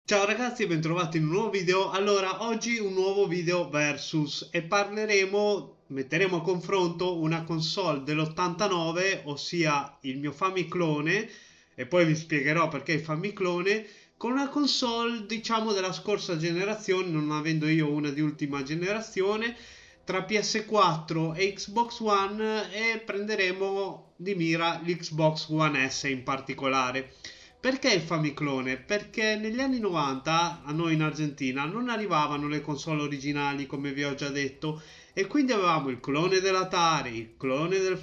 Ciao ragazzi e bentrovati in un nuovo video. Allora, oggi un nuovo video versus e metteremo a confronto una console dell'89, ossia il mio Famiclone, e poi vi spiegherò perché il Famiclone, con una console, diciamo, della scorsa generazione, non avendo io una di ultima generazione, tra PS4 e Xbox One, e prenderemo di mira l'Xbox One S in particolare. Perché il Famiclone? Perché negli anni 90 a noi in Argentina non arrivavano le console originali, come vi ho già detto, e quindi avevamo il clone dell'Atari, il clone del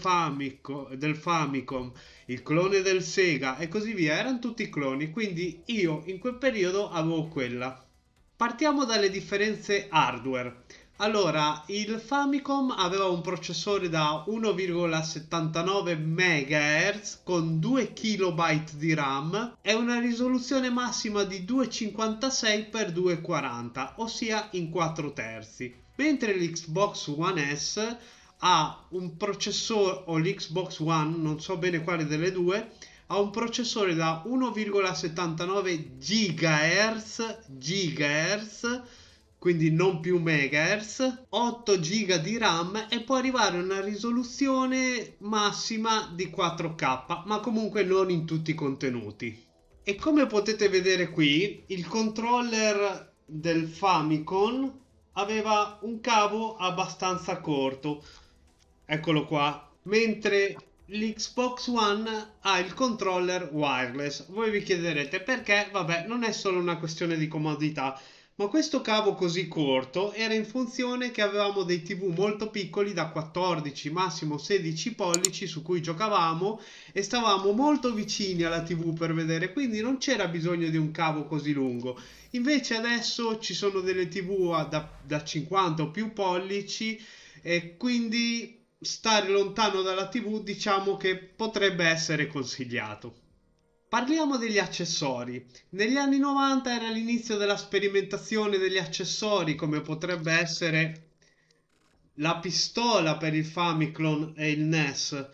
Famicom, il clone del Sega e così via. Erano tutti cloni, quindi io in quel periodo avevo quella. Partiamo dalle differenze hardware. Allora, il Famicom aveva un processore da 1,79 MHz con 2 KB di RAM e una risoluzione massima di 256 x 240, ossia in 4 terzi. Mentre l'Xbox One S ha un processore, o l'Xbox One, non so bene quale delle due, ha un processore da 1,79 GHz, quindi non più megahertz, 8 GB di RAM e può arrivare a una risoluzione massima di 4K, ma comunque non in tutti i contenuti. E come potete vedere qui, il controller del Famicom aveva un cavo abbastanza corto, eccolo qua, mentre l'Xbox One ha il controller wireless. Voi vi chiederete perché? Vabbè, non è solo una questione di comodità, ma questo cavo così corto era in funzione che avevamo dei TV molto piccoli da 14, massimo 16 pollici su cui giocavamo e stavamo molto vicini alla TV per vedere, quindi non c'era bisogno di un cavo così lungo. Invece adesso ci sono delle TV da 50 o più pollici e quindi stare lontano dalla TV diciamo che potrebbe essere consigliato. Parliamo degli accessori. Negli anni 90 era l'inizio della sperimentazione degli accessori, come potrebbe essere la pistola per il Famiclone e il NES,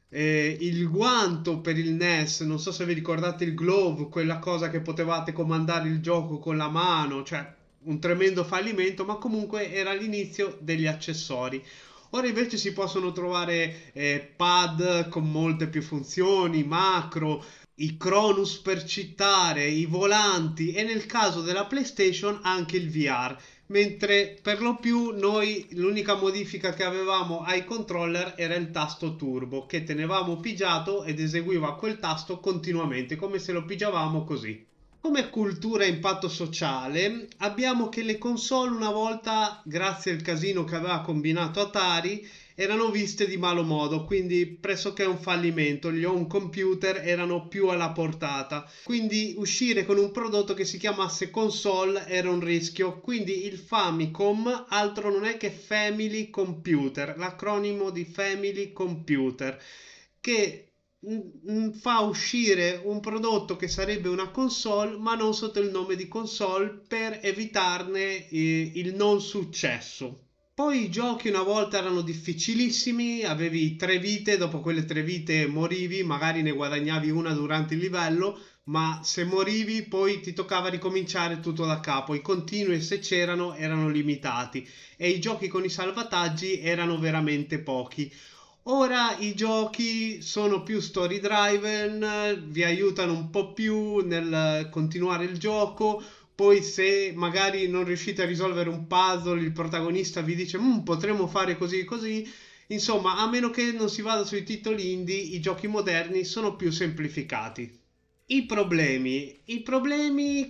il guanto per il NES, non so se vi ricordate il glove, quella cosa che potevate comandare il gioco con la mano, cioè un tremendo fallimento, ma comunque era l'inizio degli accessori. Ora invece si possono trovare pad con molte più funzioni, macro, i Cronus per citare, i volanti e nel caso della PlayStation anche il VR, mentre per lo più noi l'unica modifica che avevamo ai controller era il tasto turbo che tenevamo pigiato ed eseguiva quel tasto continuamente come se lo pigiavamo così. Come cultura e impatto sociale, abbiamo che le console una volta, grazie al casino che aveva combinato Atari, erano viste di malo modo, quindi pressoché un fallimento. Gli home computer erano più alla portata. Quindi uscire con un prodotto che si chiamasse console era un rischio. Quindi il Famicom altro non è che Family Computer, l'acronimo di Family Computer, che fa uscire un prodotto che sarebbe una console, ma non sotto il nome di console per evitarne il non successo. Poi i giochi una volta erano difficilissimi, avevi 3 vite, dopo quelle 3 vite morivi, magari ne guadagnavi una durante il livello, ma se morivi poi ti toccava ricominciare tutto da capo. I continui, se c'erano, erano limitati e i giochi con i salvataggi erano veramente pochi. Ora i giochi sono più story driven, vi aiutano un po' più nel continuare il gioco. Poi se magari non riuscite a risolvere un puzzle, il protagonista vi dice potremmo fare così così. Insomma, a meno che non si vada sui titoli indie, i giochi moderni sono più semplificati. I problemi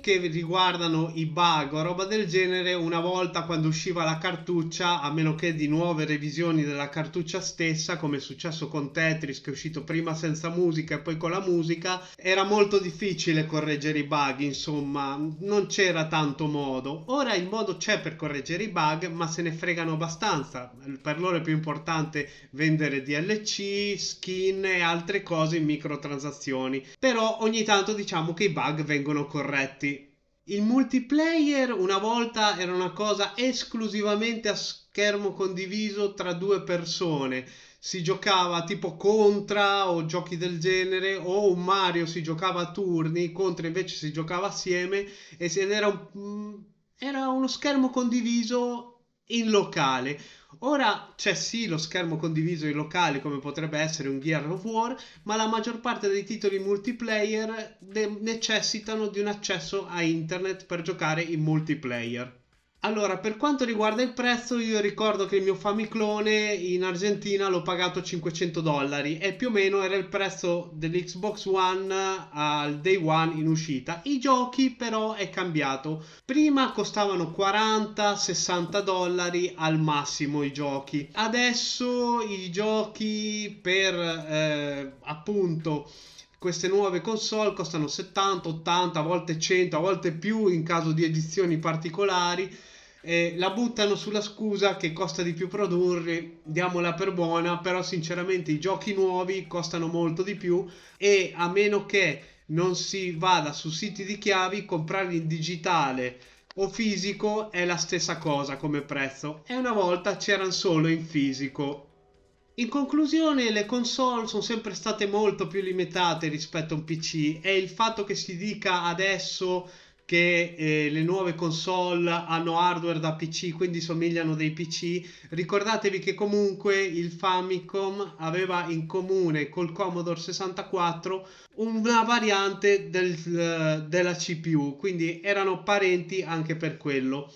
che riguardano i bug o roba del genere, una volta quando usciva la cartuccia, a meno che di nuove revisioni della cartuccia stessa, come è successo con Tetris che è uscito prima senza musica e poi con la musica, era molto difficile correggere i bug, insomma, non c'era tanto modo. Ora il modo c'è per correggere i bug, ma se ne fregano abbastanza. Per loro è più importante vendere DLC, skin e altre cose in microtransazioni. Però ogni tanto diciamo che i bug vengono corretti. Il multiplayer una volta era una cosa esclusivamente a schermo condiviso tra due persone. si giocava tipo Contra o giochi del genere, o un Mario si giocava a turni, Contra invece si giocava assieme ed era uno schermo condiviso in locale. Ora c'è sì lo schermo condiviso in locale come potrebbe essere un Gear of War, ma la maggior parte dei titoli multiplayer necessitano di un accesso a internet per giocare in multiplayer. Allora, per quanto riguarda il prezzo, io ricordo che il mio Famiclone in Argentina l'ho pagato $500 e più o meno era il prezzo dell'Xbox One al day one in uscita. I giochi però è cambiato. Prima costavano 40-60 dollari al massimo i giochi. Adesso i giochi per appunto queste nuove console costano 70, 80, a volte 100, a volte più in caso di edizioni particolari. La buttano sulla scusa che costa di più produrre, diamola per buona, però sinceramente i giochi nuovi costano molto di più e a meno che non si vada su siti di chiavi, comprarli in digitale o fisico è la stessa cosa come prezzo e una volta c'erano solo in fisico. In conclusione, le console sono sempre state molto più limitate rispetto a un PC e il fatto che si dica adesso che le nuove console hanno hardware da PC, quindi somigliano dei PC, ricordatevi che comunque il Famicom aveva in comune col Commodore 64 una variante della CPU, quindi erano parenti anche per quello.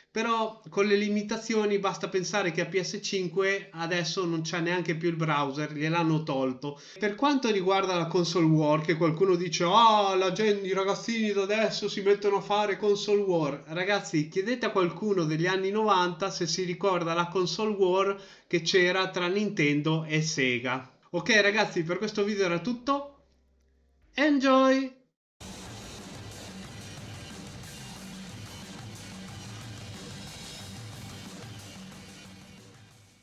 Però con le limitazioni basta pensare che a PS5 adesso non c'è neanche più il browser, gliel'hanno tolto. Per quanto riguarda la console war, che qualcuno dice i ragazzini da adesso si mettono a fare console war. Ragazzi, chiedete a qualcuno degli anni 90 se si ricorda la console war che c'era tra Nintendo e Sega. Ok ragazzi, per questo video era tutto. Enjoy!